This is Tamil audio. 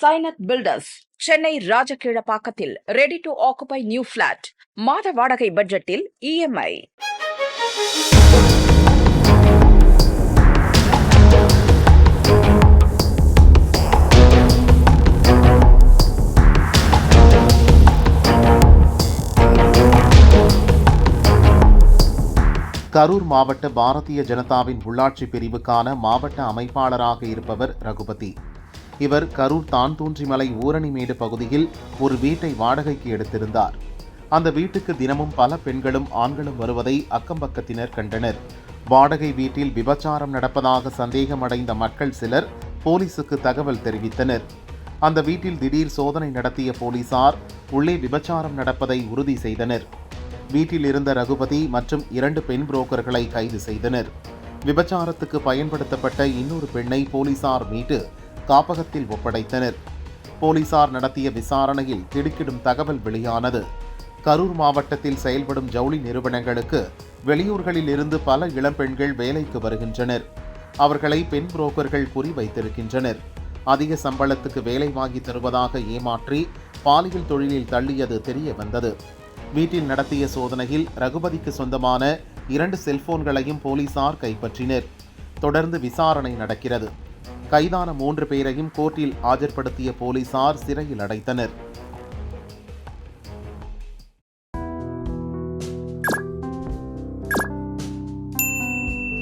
சைனத் பில்டர்ஸ் சென்னை ராஜகீழப்பாக்கத்தில் ready to occupy new flat. மாத வாடகை பட்ஜெட்டில் இஎம்ஐ. கரூர் மாவட்ட பாரதிய ஜனதாவின் உள்ளாட்சி பிரிவுக்கான மாவட்ட அமைப்பாளராக இருப்பவர் ரகுபதி. இவர் கரூர் தான்தூன்றிமலை ஊரணிமேடு பகுதியில் ஒரு வீட்டை வாடகைக்கு எடுத்திருந்தார். அந்த வீட்டுக்கு தினமும் பல பெண்களும் ஆண்களும் வருவதை அக்கம்பக்கத்தினர் கண்டனர். வாடகை வீட்டில் விபச்சாரம் நடப்பதாக சந்தேகமடைந்த மக்கள் சிலர் போலீசுக்கு தகவல் தெரிவித்தனர். அந்த வீட்டில் திடீர் சோதனை நடத்திய போலீசார் உள்ளே விபச்சாரம் நடப்பதை உறுதி செய்தனர். வீட்டில் இருந்த ரகுபதி மற்றும் 2 பெண் புரோக்கர்களை கைது செய்தனர். விபச்சாரத்துக்கு பயன்படுத்தப்பட்ட இன்னொரு பெண்ணை போலீசார் மீட்டு காப்பகத்தில் ஒப்படைத்தனர். போலீசார் நடத்திய விசாரணையில் திடுக்கிடும் தகவல் வெளியானது. கரூர் மாவட்டத்தில் செயல்படும் ஜவுளி நிறுவனங்களுக்கு வெளியூர்களில் இருந்து பல இளம்பெண்கள் வேலைக்கு வருகின்றனர். அவர்களை பெண் புரோக்கர்கள் குறிவைத்திருக்கின்றனர். அதிக சம்பளத்துக்கு வேலை வாங்கி தருவதாக ஏமாற்றி பாலியல் தொழிலில் தள்ளியது தெரிய வந்தது. வீட்டில் நடத்திய சோதனையில் ரகுபதிக்கு சொந்தமான 2 செல்போன்களையும் போலீசார் கைப்பற்றினர். தொடர்ந்து விசாரணை நடக்கிறது. கைதான 3 பேரையும் கோர்ட்டில் ஆஜர்படுத்திய போலீசார் சிறையில் அடைத்தனர்.